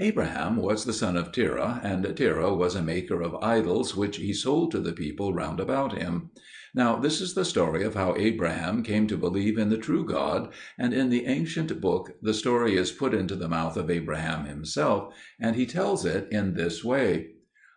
Abraham was the son of Terah, and Terah was a maker of idols, which he sold to the people round about him. Now this is the story of how Abraham came to believe in the true God, and in the ancient book the story is put into the mouth of Abraham himself, and he tells it in this way.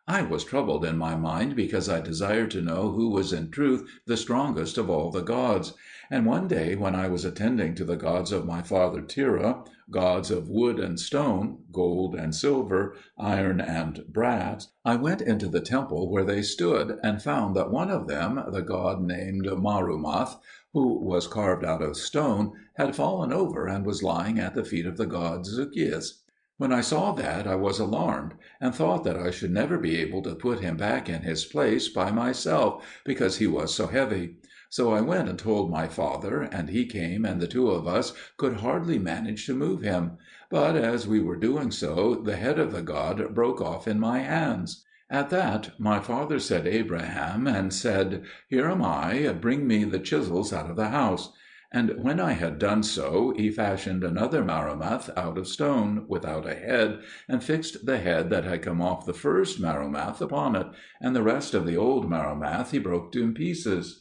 I was troubled in my mind because I desired to know who was in truth the strongest of all the gods. And one day when I was attending to the gods of my father Terah, gods of wood and stone, gold and silver, iron and brass, I went into the temple where they stood, and found that one of them, the god named Marumath, who was carved out of stone, had fallen over and was lying at the feet of the god Zacchaeus. When I saw that, I was alarmed, and thought that I should never be able to put him back in his place by myself, because he was so heavy. So I went and told my father, and he came, and the two of us could hardly manage to move him. But as we were doing so, the head of the god broke off in my hands. At that my father said Abraham, and said, Here am I, bring me the chisels out of the house. And when I had done so, he fashioned another Marumath out of stone, without a head, and fixed the head that had come off the first Marumath upon it, and the rest of the old Marumath he broke in pieces.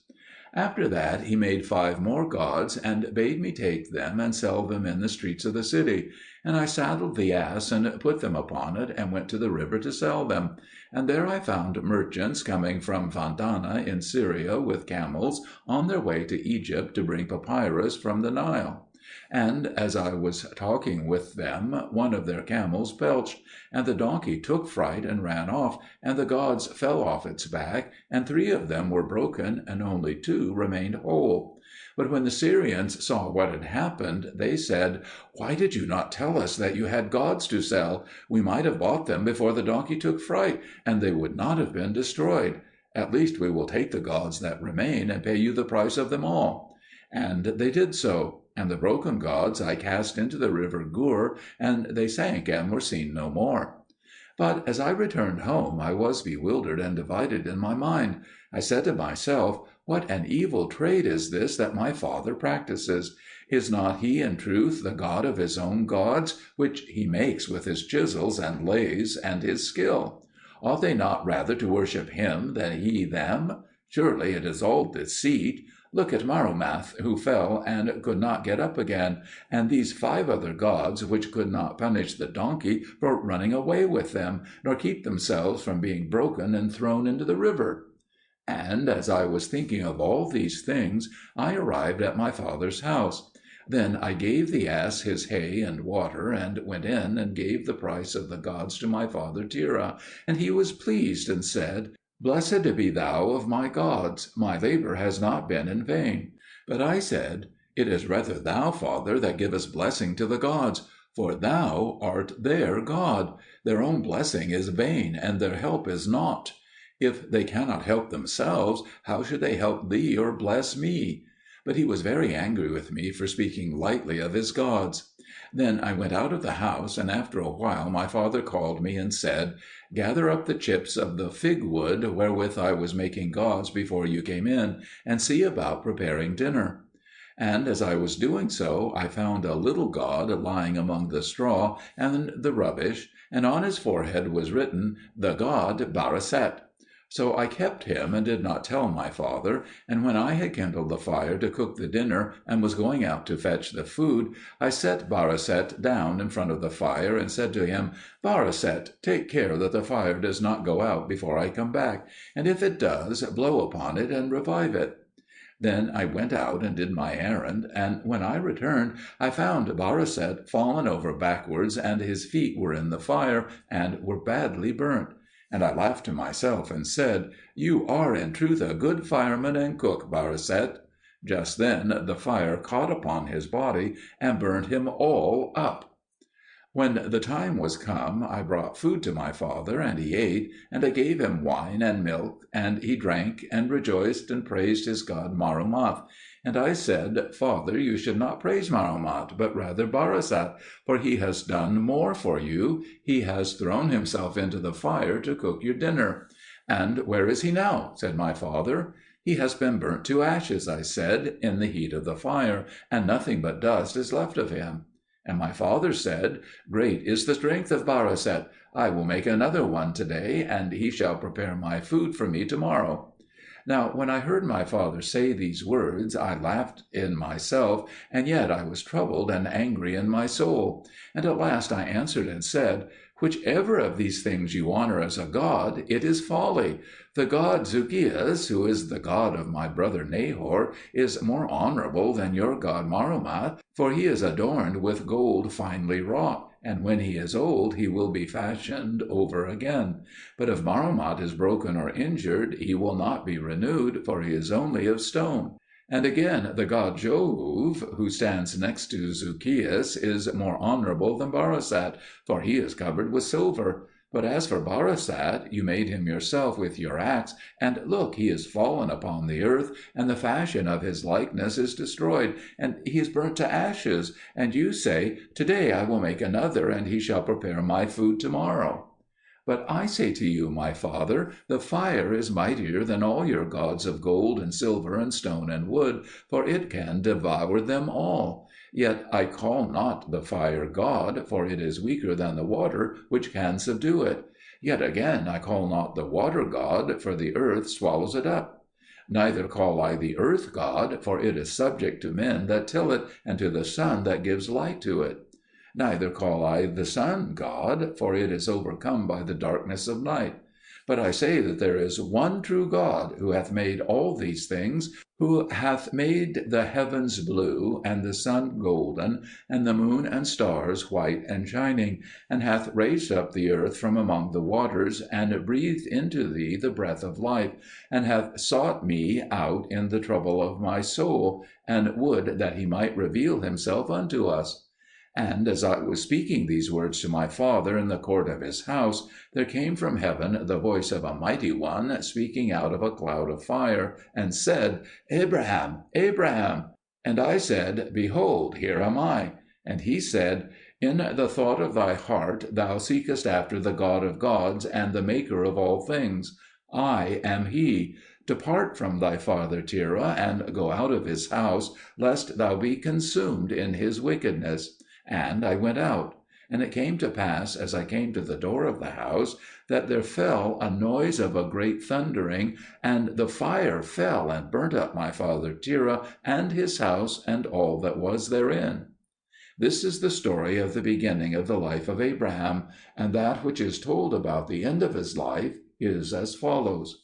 After that he made 5 more gods, and bade me take them and sell them in the streets of the city. And I saddled the ass, and put them upon it, and went to the river to sell them. And there I found merchants coming from Vandana in Syria with camels, on their way to Egypt to bring papyrus from the Nile. And as I was talking with them, one of their camels belched, and the donkey took fright and ran off, and the gods fell off its back, and 3 of them were broken, and only 2 remained whole. But when the Syrians saw what had happened, they said, Why did you not tell us that you had gods to sell? We might have bought them before the donkey took fright, and they would not have been destroyed. At least we will take the gods that remain, and pay you the price of them all. And they did so. And the broken gods I cast into the river Gur, and they sank and were seen no more. But as I returned home, I was bewildered and divided in my mind. I said to myself, What an evil trade is this that my father practices! Is not he in truth the god of his own gods, which he makes with his chisels and lathes and his skill? Ought they not rather to worship him than he them? Surely it is all deceit. Look at Marumath, who fell and could not get up again, and these 5 other gods which could not punish the donkey for running away with them, nor keep themselves from being broken and thrown into the river. And as I was thinking of all these things, I arrived at my father's house. Then I gave the ass his hay and water, and went in and gave the price of the gods to my father Terah, and he was pleased, and said, Blessed be thou of my gods, my labour has not been in vain. But I said, It is rather thou, Father, that givest blessing to the gods, for thou art their God. Their own blessing is vain, and their help is naught. If they cannot help themselves, how should they help thee or bless me? But he was very angry with me for speaking lightly of his gods. Then I went out of the house, and after a while my father called me and said, Gather up the chips of the fig wood wherewith I was making gods before you came in, and see about preparing dinner. And as I was doing so, I found a little god lying among the straw and the rubbish, and on his forehead was written, The god Baraset. So I kept him and did not tell my father, and when I had kindled the fire to cook the dinner, and was going out to fetch the food, I set Baraset down in front of the fire, and said to him, Baraset, take care that the fire does not go out before I come back, and if it does, blow upon it and revive it. Then I went out and did my errand, and when I returned, I found Baraset fallen over backwards, and his feet were in the fire, and were badly burnt. And I laughed to myself and said, You are in truth a good fireman and cook, Baraset. Just then the fire caught upon his body and burned him all up. When the time was come, I brought food to my father, and he ate, and I gave him wine and milk, and he drank, and rejoiced and praised his god Marumath. And I said, Father, you should not praise Marumath, but rather Baraset, for he has done more for you. He has thrown himself into the fire to cook your dinner. And where is he now? Said my father. He has been burnt to ashes, I said, in the heat of the fire, and nothing but dust is left of him. And my father said, Great is the strength of Baraset. I will make another one today, and he shall prepare my food for me tomorrow. Now when I heard my father say these words, I laughed in myself, and yet I was troubled and angry in my soul. And at last I answered and said, Whichever of these things you honour as a god, it is folly. The god Zukias, who is the god of my brother Nahor, is more honourable than your god Marumath, for he is adorned with gold finely wrought, and when he is old he will be fashioned over again. But if Marumath is broken or injured, he will not be renewed, for he is only of stone. And again, the god Johuv, who stands next to Zukias, is more honourable than Barasat, for he is covered with silver. But as for Barasat, you made him yourself with your axe, and look, he is fallen upon the earth, and the fashion of his likeness is destroyed, and he is burnt to ashes. And you say, Today I will make another, and he shall prepare my food tomorrow. But I say to you, my father, the fire is mightier than all your gods of gold and silver and stone and wood, for it can devour them all. Yet I call not the fire God, for it is weaker than the water, which can subdue it. Yet again I call not the water God, for the earth swallows it up. Neither call I the earth God, for it is subject to men that till it, and to the sun that gives light to it. Neither call I the sun God, for it is overcome by the darkness of night. But I say that there is one true God, who hath made all these things, who hath made the heavens blue, and the sun golden, and the moon and stars white and shining, and hath raised up the earth from among the waters, and breathed into thee the breath of life, and hath sought me out in the trouble of my soul, and would that he might reveal himself unto us. And as I was speaking these words to my father in the court of his house, there came from heaven the voice of a mighty one speaking out of a cloud of fire, and said, Abraham, Abraham. And I said, Behold, here am I. And he said, In the thought of thy heart thou seekest after the God of gods and the maker of all things. I am he. Depart from thy father Tyra, and go out of his house, lest thou be consumed in his wickedness. And I went out. And it came to pass, as I came to the door of the house, that there fell a noise of a great thundering, and the fire fell and burnt up my father Terah and his house and all that was therein. This is the story of the beginning of the life of Abraham, and that which is told about the end of his life is as follows.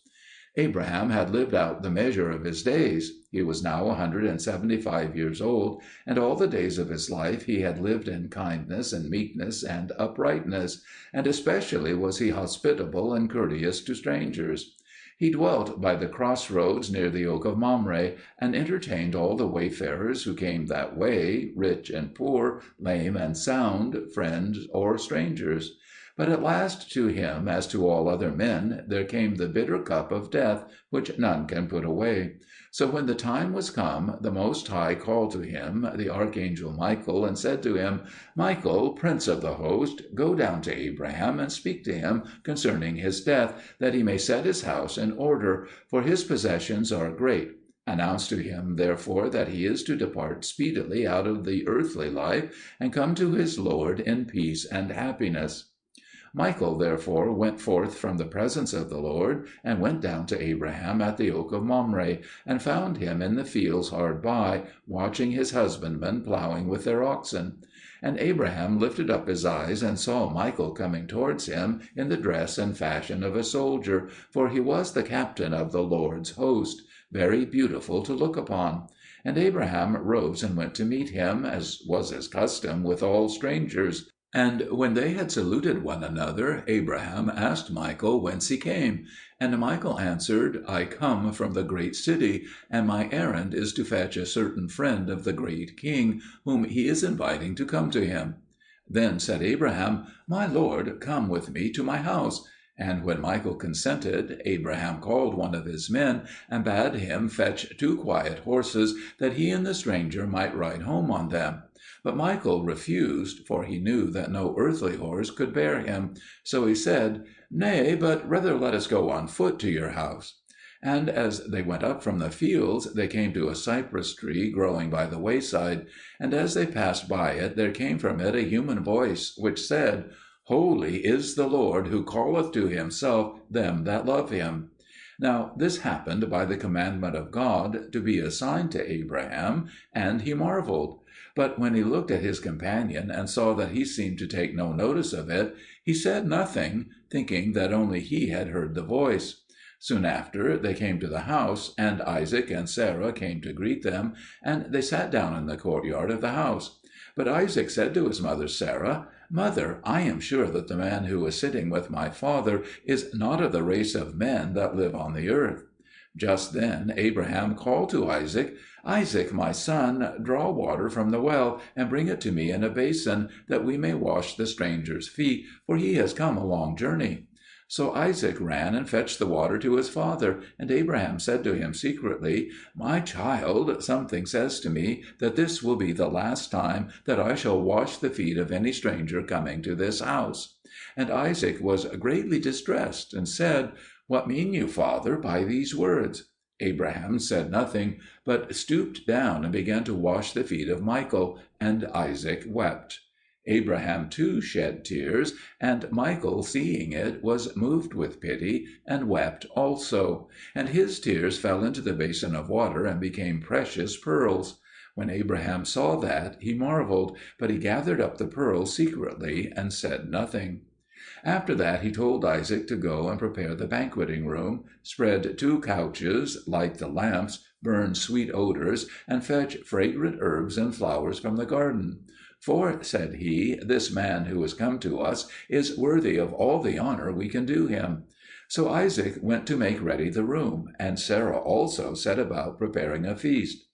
Abraham had lived out the measure of his days. He was now 175 years old, and all the days of his life he had lived in kindness and meekness and uprightness, and especially was he hospitable and courteous to strangers. He dwelt by the crossroads near the oak of Mamre, and entertained all the wayfarers who came that way, rich and poor, lame and sound, friends or strangers. But at last to him, as to all other men, there came the bitter cup of death, which none can put away. So when the time was come, the Most High called to him the archangel Michael, and said to him, Michael, prince of the host, go down to Abraham, and speak to him concerning his death, that he may set his house in order, for his possessions are great. Announce to him, therefore, that he is to depart speedily out of the earthly life, and come to his Lord in peace and happiness. Michael therefore went forth from the presence of the Lord, and went down to Abraham at the oak of Mamre, and found him in the fields hard by, watching his husbandmen plowing with their oxen. And Abraham lifted up his eyes, and saw Michael coming towards him in the dress and fashion of a soldier, for he was the captain of the Lord's host, very beautiful to look upon. And Abraham rose and went to meet him, as was his custom with all strangers. And when they had saluted one another, Abraham asked Michael whence he came. And Michael answered, I come from the great city, and my errand is to fetch a certain friend of the great king, whom he is inviting to come to him. Then said Abraham, My lord, come with me to my house. And when Michael consented, Abraham called one of his men, and bade him fetch 2 quiet horses, that he and the stranger might ride home on them. But Michael refused, for he knew that no earthly horse could bear him. So he said, Nay, but rather let us go on foot to your house. And as they went up from the fields, they came to a cypress tree growing by the wayside. And as they passed by it, there came from it a human voice, which said, "Holy is the Lord, who calleth to himself them that love him." Now this happened by the commandment of God to be a sign to Abraham, and he marvelled. But when he looked at his companion and saw that he seemed to take no notice of it, he said nothing, thinking that only he had heard the voice. Soon after they came to the house, and Isaac and Sarah came to greet them, and they sat down in the courtyard of the house. But Isaac said to his mother Sarah, "Mother, I am sure that the man who is sitting with my father is not of the race of men that live on the earth." Just then Abraham called to Isaac, "Isaac, my son, draw water from the well, and bring it to me in a basin, that we may wash the stranger's feet, for he has come a long journey." So Isaac ran and fetched the water to his father, and Abraham said to him secretly, "My child, something says to me that this will be the last time that I shall wash the feet of any stranger coming to this house." And Isaac was greatly distressed, and said, "What mean you, father, by these words?" Abraham said nothing, but stooped down and began to wash the feet of Michael, and Isaac wept. Abraham too shed tears, and Michael, seeing it, was moved with pity, and wept also. And his tears fell into the basin of water and became precious pearls. When Abraham saw that, he marvelled, but he gathered up the pearls secretly and said nothing. After that he told Isaac to go and prepare the banqueting room, spread 2 couches, light the lamps, burn sweet odours, and fetch fragrant herbs and flowers from the garden. "For," said he, "this man who is come to us is worthy of all the honour we can do him." So Isaac went to make ready the room, and Sarah also set about preparing a feast.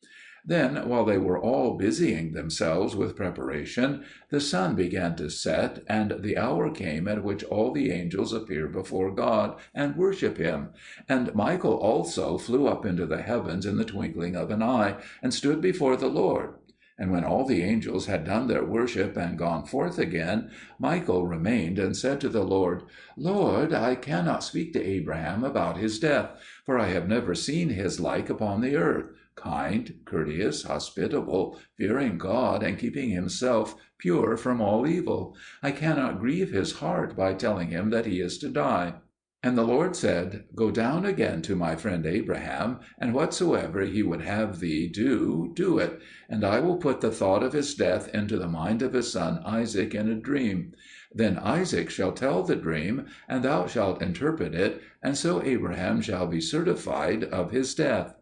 Then, while they were all busying themselves with preparation, the sun began to set, and the hour came at which all the angels appear before God and worship him. And Michael also flew up into the heavens in the twinkling of an eye, and stood before the Lord. And when all the angels had done their worship and gone forth again, Michael remained and said to the Lord, "Lord, I cannot speak to Abraham about his death, for I have never seen his like upon the earth, kind, courteous, hospitable, fearing God, and keeping himself pure from all evil. I cannot grieve his heart by telling him that he is to die." And the Lord said, "Go down again to my friend Abraham, and whatsoever he would have thee do, do it. And I will put the thought of his death into the mind of his son Isaac in a dream. Then Isaac shall tell the dream, and thou shalt interpret it, and so Abraham shall be certified of his death."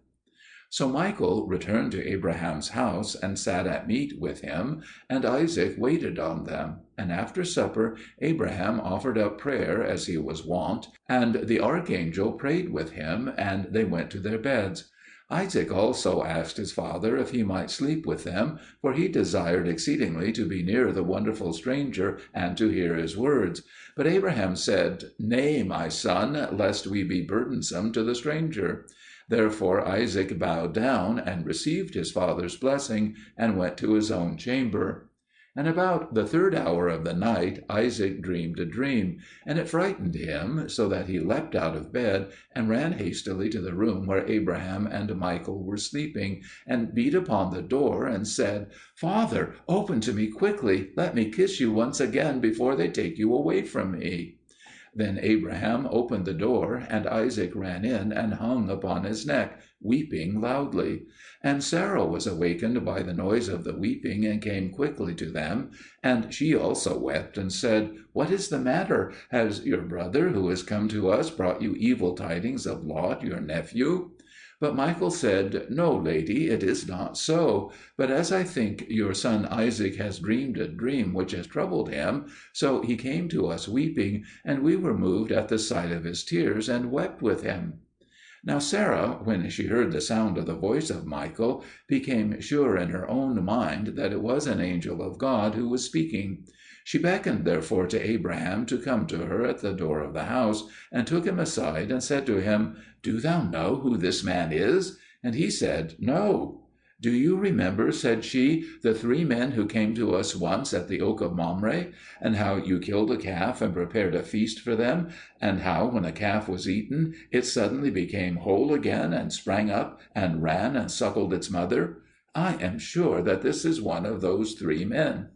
So Michael returned to Abraham's house, and sat at meat with him, and Isaac waited on them. And after supper Abraham offered up prayer as he was wont, and the archangel prayed with him, and they went to their beds. Isaac also asked his father if he might sleep with them, for he desired exceedingly to be near the wonderful stranger and to hear his words. But Abraham said, "Nay, my son, lest we be burdensome to the stranger." Therefore Isaac bowed down and received his father's blessing, and went to his own chamber. And about the 3rd hour of the night Isaac dreamed a dream, and it frightened him, so that he leapt out of bed, and ran hastily to the room where Abraham and Michael were sleeping, and beat upon the door, and said, "Father, open to me quickly, let me kiss you once again before they take you away from me." Then Abraham opened the door, and Isaac ran in and hung upon his neck, weeping loudly. And Sarah was awakened by the noise of the weeping, and came quickly to them. And she also wept, and said, "What is the matter? Has your brother, who is come to us, brought you evil tidings of Lot, your nephew?" But Michael said, "No, lady, it is not so. But as I think your son Isaac has dreamed a dream which has troubled him, so he came to us weeping, and we were moved at the sight of his tears, and wept with him." Now Sarah, when she heard the sound of the voice of Michael, became sure in her own mind that it was an angel of God who was speaking. She beckoned therefore to Abraham to come to her at the door of the house, and took him aside, and said to him, "Do thou know who this man is?" And he said, "No." "Do you remember," said she, "the 3 men who came to us once at the oak of Mamre, and how you killed a calf and prepared a feast for them, and how, when the calf was eaten, it suddenly became whole again and sprang up and ran and suckled its mother? I am sure that this is one of those 3 men."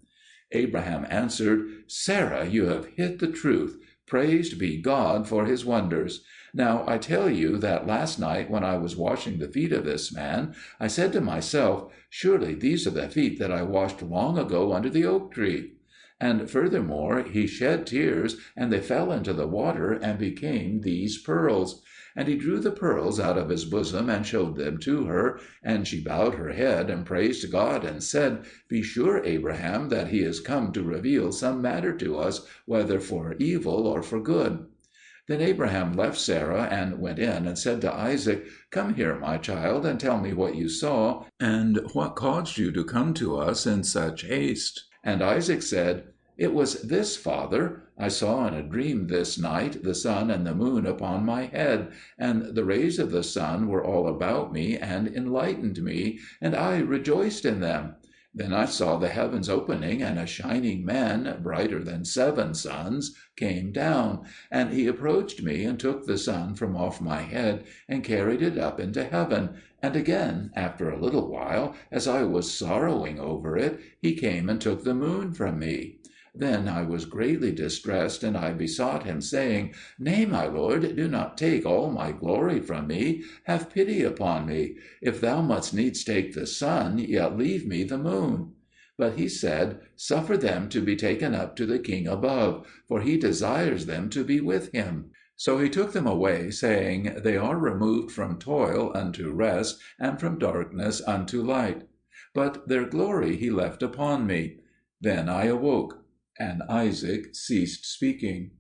Abraham answered, "Sarah, you have hit the truth. Praised be God for his wonders. Now I tell you that last night when I was washing the feet of this man, I said to myself, 'Surely these are the feet that I washed long ago under the oak tree.' And furthermore, he shed tears, and they fell into the water and became these pearls. And he drew the pearls out of his bosom and showed them to her, and she bowed her head and praised God and said, 'Be sure, Abraham, that he is come to reveal some matter to us, whether for evil or for good.' Then Abraham left Sarah and went in and said to Isaac, 'Come here, my child, and tell me what you saw, and what caused you to come to us in such haste.' And Isaac said, 'It was this, father. I saw in a dream this night the sun and the moon upon my head, and the rays of the sun were all about me and enlightened me, and I rejoiced in them. Then I saw the heavens opening, and a shining man, brighter than 7 suns, came down, and he approached me and took the sun from off my head and carried it up into heaven, and again, after a little while, as I was sorrowing over it, he came and took the moon from me. Then I was greatly distressed, and I besought him, saying, "Nay, my lord, do not take all my glory from me. Have pity upon me. If thou must needs take the sun, yet leave me the moon." But he said, "Suffer them to be taken up to the king above, for he desires them to be with him." So he took them away, saying, "They are removed from toil unto rest, and from darkness unto light." But their glory he left upon me. Then I awoke. And Isaac ceased speaking.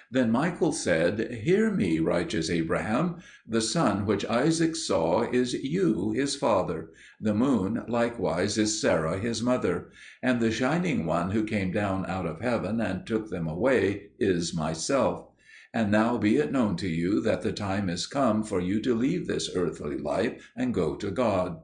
Then Michael said, "Hear me, righteous Abraham. The sun which Isaac saw is you his father; the moon likewise is Sarah his mother; and the shining one who came down out of heaven and took them away is myself. And now be it known to you that the time is come for you to leave this earthly life and go to God."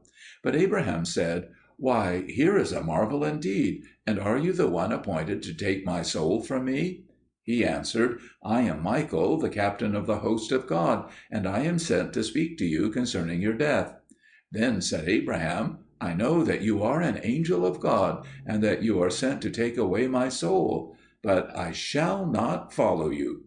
But Abraham said, "Why, here is a marvel indeed! And are you the one appointed to take my soul from me?" He answered, "I am Michael, the captain of the host of God, and I am sent to speak to you concerning your death." Then said Abraham, "I know that you are an angel of God, and that you are sent to take away my soul. But I shall not follow you."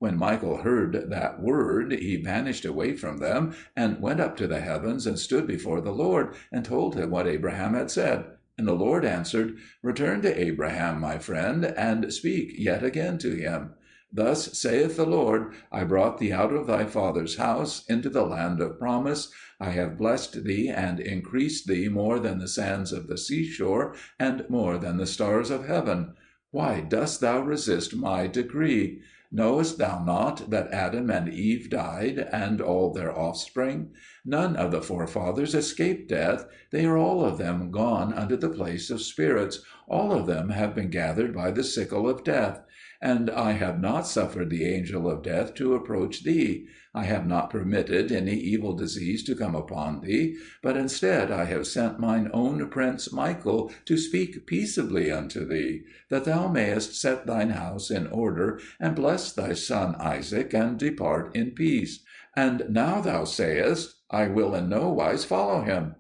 When Michael heard that word, he vanished away from them, and went up to the heavens, and stood before the Lord, and told him what Abraham had said. And the Lord answered, "Return to Abraham, my friend, and speak yet again to him. Thus saith the Lord, I brought thee out of thy father's house into the land of promise. I have blessed thee and increased thee more than the sands of the seashore, and more than the stars of heaven. Why dost thou resist my decree? Knowest thou not that Adam and Eve died, and all their offspring? None of the forefathers escaped death. They are all of them gone unto the place of spirits. All of them have been gathered by the sickle of death. And I have not suffered the angel of death to approach thee. I have not permitted any evil disease to come upon thee, but instead I have sent mine own prince Michael to speak peaceably unto thee, that thou mayest set thine house in order, and bless thy son Isaac, and depart in peace. And now thou sayest, I will in no wise follow him.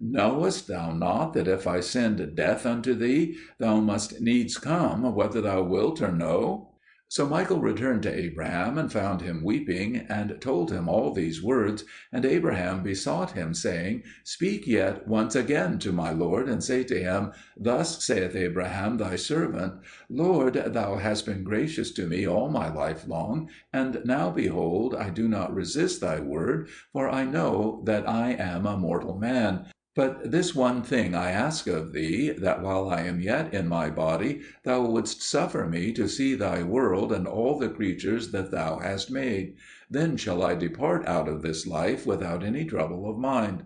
Knowest thou not that if I send death unto thee, thou must needs come, whether thou wilt or no?" So Michael returned to Abraham, and found him weeping, and told him all these words. And Abraham besought him, saying, "Speak yet once again to my lord, and say to him, Thus saith Abraham thy servant, Lord, thou hast been gracious to me all my life long, and now, behold, I do not resist thy word, for I know that I am a mortal man. But this one thing I ask of thee, that while I am yet in my body, thou wouldst suffer me to see thy world and all the creatures that thou hast made. Then shall I depart out of this life without any trouble of mind."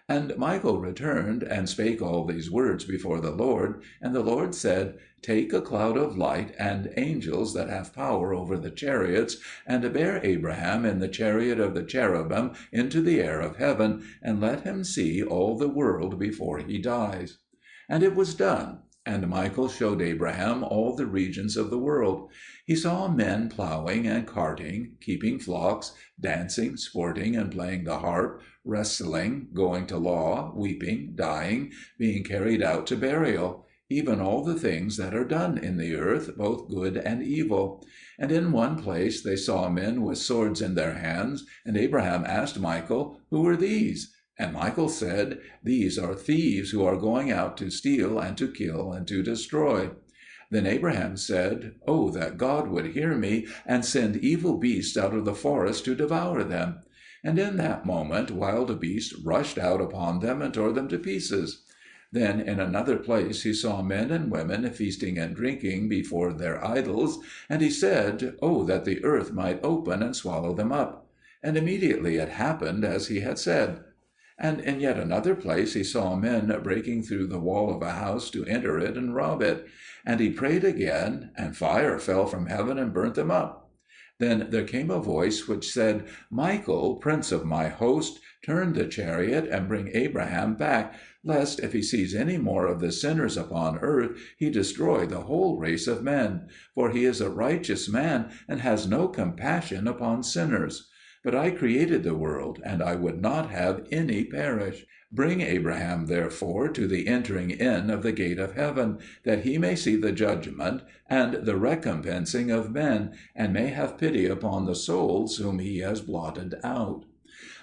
And Michael returned and spake all these words before the Lord. And the Lord said, Take a cloud of light, and angels that have power over the chariots, and bear Abraham in the chariot of the cherubim into the air of heaven, and let him see all the world before he dies. And it was done. And Michael showed Abraham all the regions of the world. He saw men plowing and carting, keeping flocks, dancing, sporting, and playing the harp, wrestling, going to law, weeping, dying, being carried out to burial, even all the things that are done in the earth, both good and evil. And in one place they saw men with swords in their hands, and Abraham asked Michael, Who are these? And Michael said, These are thieves who are going out to steal and to kill and to destroy. Then Abraham said, Oh, that God would hear me, and send evil beasts out of the forest to devour them. And in that moment wild beasts rushed out upon them and tore them to pieces. Then in another place he saw men and women feasting and drinking before their idols, and he said, Oh, that the earth might open and swallow them up. And immediately it happened as he had said. And in yet another place he saw men breaking through the wall of a house to enter it and rob it. And he prayed again, and fire fell from heaven and burnt them up. Then there came a voice which said, Michael, prince of my host, turn the chariot and bring Abraham back, lest if he sees any more of the sinners upon earth, he destroy the whole race of men. For he is a righteous man, and has no compassion upon sinners. But I created the world, and I would not have any perish. Bring Abraham, therefore, to the entering in of the gate of heaven, that he may see the judgment and the recompensing of men, and may have pity upon the souls whom he has blotted out.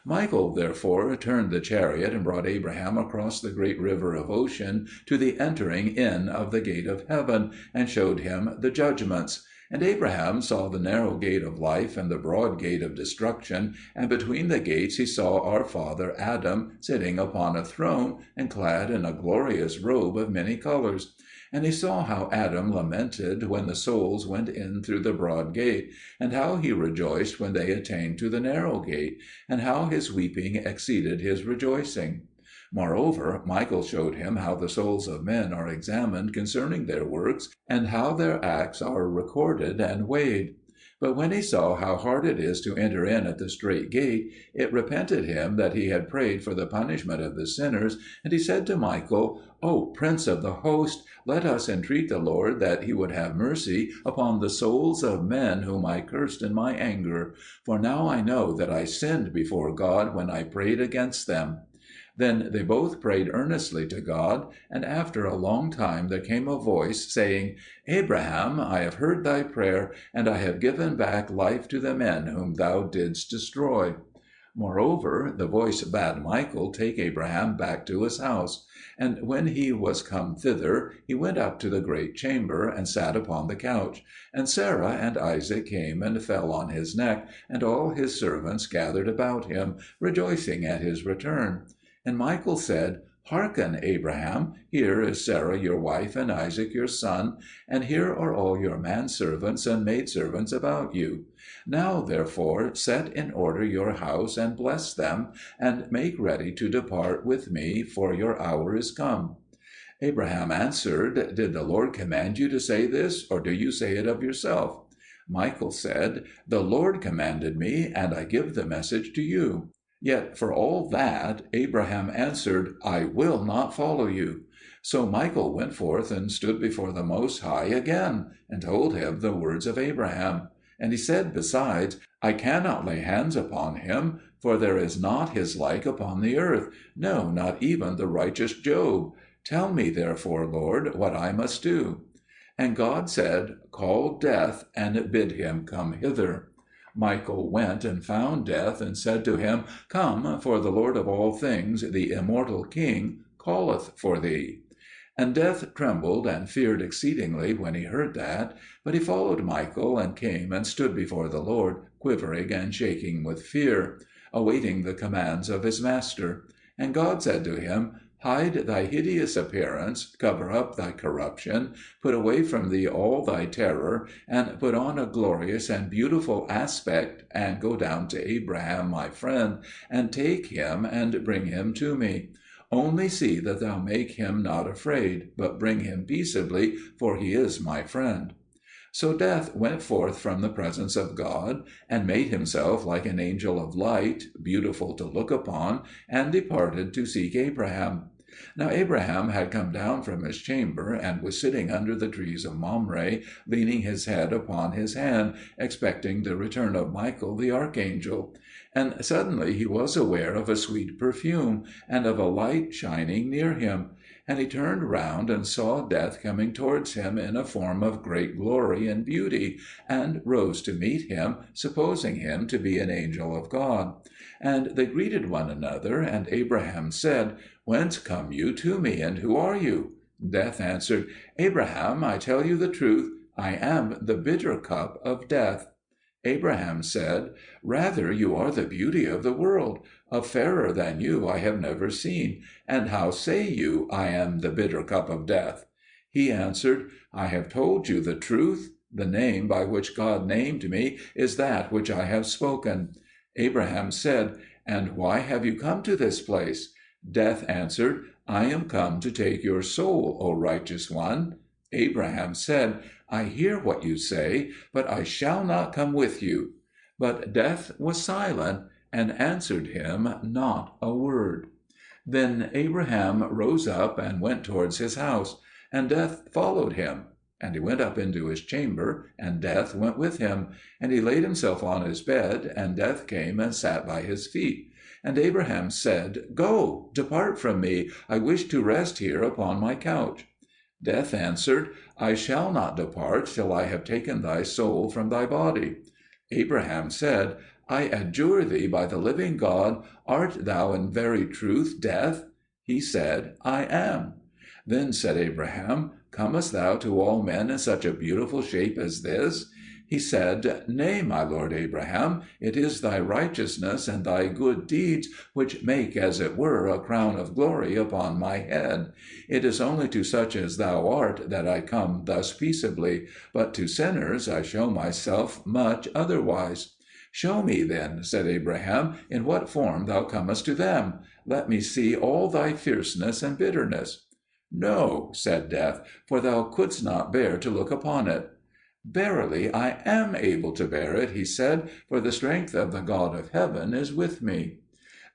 Michael, therefore, turned the chariot and brought Abraham across the great river of ocean to the entering in of the gate of heaven, and showed him the judgments. And Abraham saw the narrow gate of life and the broad gate of destruction, and between the gates he saw our father Adam sitting upon a throne, and clad in a glorious robe of many colours. And he saw how Adam lamented when the souls went in through the broad gate, and how he rejoiced when they attained to the narrow gate, and how his weeping exceeded his rejoicing. Moreover, Michael showed him how the souls of men are examined concerning their works, and how their acts are recorded and weighed. But when he saw how hard it is to enter in at the strait gate, it repented him that he had prayed for the punishment of the sinners, and he said to Michael, O Prince of the host, let us entreat the Lord that he would have mercy upon the souls of men whom I cursed in my anger, for now I know that I sinned before God when I prayed against them. Then they both prayed earnestly to God, and after a long time there came a voice, saying, Abraham, I have heard thy prayer, and I have given back life to the men whom thou didst destroy. Moreover, the voice bade Michael take Abraham back to his house. And when he was come thither, he went up to the great chamber, and sat upon the couch. And Sarah and Isaac came and fell on his neck, and all his servants gathered about him, rejoicing at his return. And Michael said, Hearken, Abraham, here is Sarah your wife, and Isaac your son, and here are all your manservants and maidservants about you. Now, therefore, set in order your house, and bless them, and make ready to depart with me, for your hour is come. Abraham answered, Did the Lord command you to say this, or do you say it of yourself? Michael said, The Lord commanded me, and I give the message to you. Yet for all that, Abraham answered, I will not follow you. So Michael went forth and stood before the Most High again, and told him the words of Abraham. And he said besides, I cannot lay hands upon him, for there is not his like upon the earth, no, not even the righteous Job. Tell me therefore, Lord, what I must do. And God said, Call Death, and bid him come hither. Michael went and found Death, and said to him, Come, for the Lord of all things, the immortal King, calleth for thee. And Death trembled and feared exceedingly when he heard that. But he followed Michael, and came and stood before the Lord, quivering and shaking with fear, awaiting the commands of his master. And God said to him, Hide thy hideous appearance, cover up thy corruption, put away from thee all thy terror, and put on a glorious and beautiful aspect, and go down to Abraham my friend, and take him, and bring him to me. Only see that thou make him not afraid, but bring him peaceably, for he is my friend." So Death went forth from the presence of God, and made himself like an angel of light, beautiful to look upon, and departed to seek Abraham. Now Abraham had come down from his chamber, and was sitting under the trees of Mamre, leaning his head upon his hand, expecting the return of Michael the archangel. And suddenly he was aware of a sweet perfume, and of a light shining near him. And he turned round and saw Death coming towards him in a form of great glory and beauty, and rose to meet him, supposing him to be an angel of God. And they greeted one another, and Abraham said, "Whence come you to me, and who are you?" Death answered, "Abraham, I tell you the truth, I am the bitter cup of death." Abraham said, "Rather you are the beauty of the world. A fairer than you I have never seen. And how say you, I am the bitter cup of death?" He answered, "I have told you the truth. The name by which God named me is that which I have spoken." Abraham said, "And why have you come to this place?" Death answered, "I am come to take your soul, O righteous one." Abraham said, "I hear what you say, but I shall not come with you." But Death was silent, and answered him not a word. Then Abraham rose up and went towards his house, and Death followed him. And he went up into his chamber, and Death went with him. And he laid himself on his bed, and Death came and sat by his feet. And Abraham said, "Go, depart from me, I wish to rest here upon my couch." Death answered, "I shall not depart till I have taken thy soul from thy body." Abraham said, "I adjure thee by the living God, art thou in very truth Death?" He said, "I am." Then said Abraham, "Comest thou to all men in such a beautiful shape as this?" He said, "Nay, my lord Abraham, it is thy righteousness and thy good deeds which make, as it were, a crown of glory upon my head. It is only to such as thou art that I come thus peaceably, but to sinners I show myself much otherwise." "Show me then," said Abraham, "in what form thou comest to them. Let me see all thy fierceness and bitterness." "No," said Death, "for thou couldst not bear to look upon it." "Verily I am able to bear it," he said, "for the strength of the God of heaven is with me."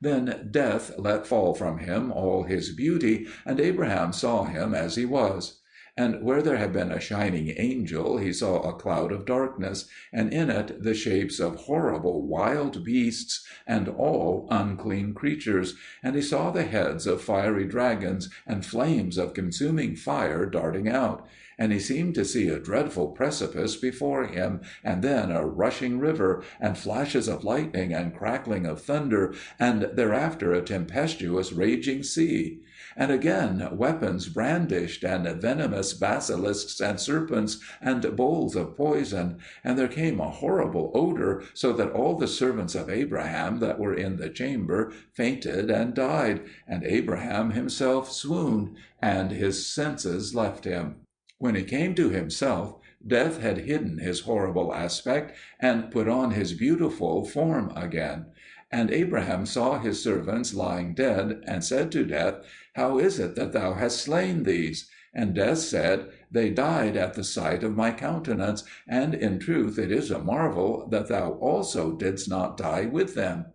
Then Death let fall from him all his beauty, and Abraham saw him as he was. And where there had been a shining angel, he saw a cloud of darkness, and in it the shapes of horrible wild beasts and all unclean creatures, and he saw the heads of fiery dragons and flames of consuming fire darting out. And he seemed to see a dreadful precipice before him, and then a rushing river, and flashes of lightning and crackling of thunder, and thereafter a tempestuous raging sea. And again weapons brandished, and venomous basilisks and serpents, and bowls of poison. And there came a horrible odour, so that all the servants of Abraham that were in the chamber fainted and died, and Abraham himself swooned, and his senses left him. When he came to himself, Death had hidden his horrible aspect, and put on his beautiful form again. And Abraham saw his servants lying dead, and said to Death, "How is it that thou hast slain these?" And Death said, "They died at the sight of my countenance, and in truth it is a marvel that thou also didst not die with them."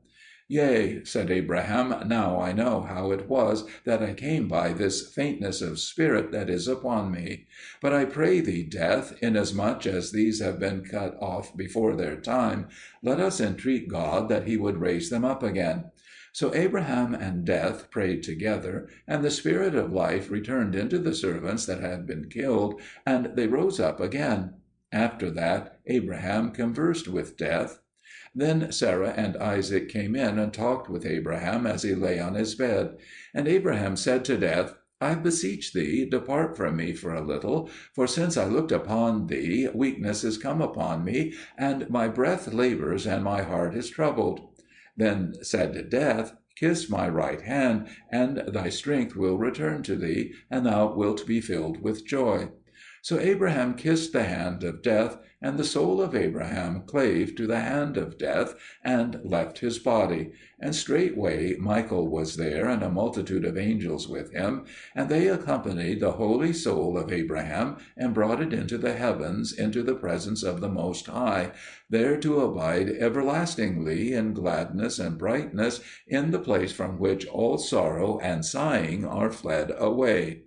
"Yea," said Abraham, "now I know how it was that I came by this faintness of spirit that is upon me. But I pray thee, Death, inasmuch as these have been cut off before their time, let us entreat God that he would raise them up again." So Abraham and Death prayed together, and the spirit of life returned into the servants that had been killed, and they rose up again. After that Abraham conversed with Death. Then Sarah and Isaac came in and talked with Abraham as he lay on his bed. And Abraham said to Death, "I beseech thee, depart from me for a little, for since I looked upon thee, weakness is come upon me, and my breath labours, and my heart is troubled." Then said Death, Kiss my right hand, and thy strength will return to thee, and thou wilt be filled with joy." So Abraham kissed the hand of death, and the soul of Abraham clave to the hand of death, and left his body. And straightway Michael was there, and a multitude of angels with him, and they accompanied the holy soul of Abraham, and brought it into the heavens, into the presence of the Most High, there to abide everlastingly in gladness and brightness, in the place from which all sorrow and sighing are fled away.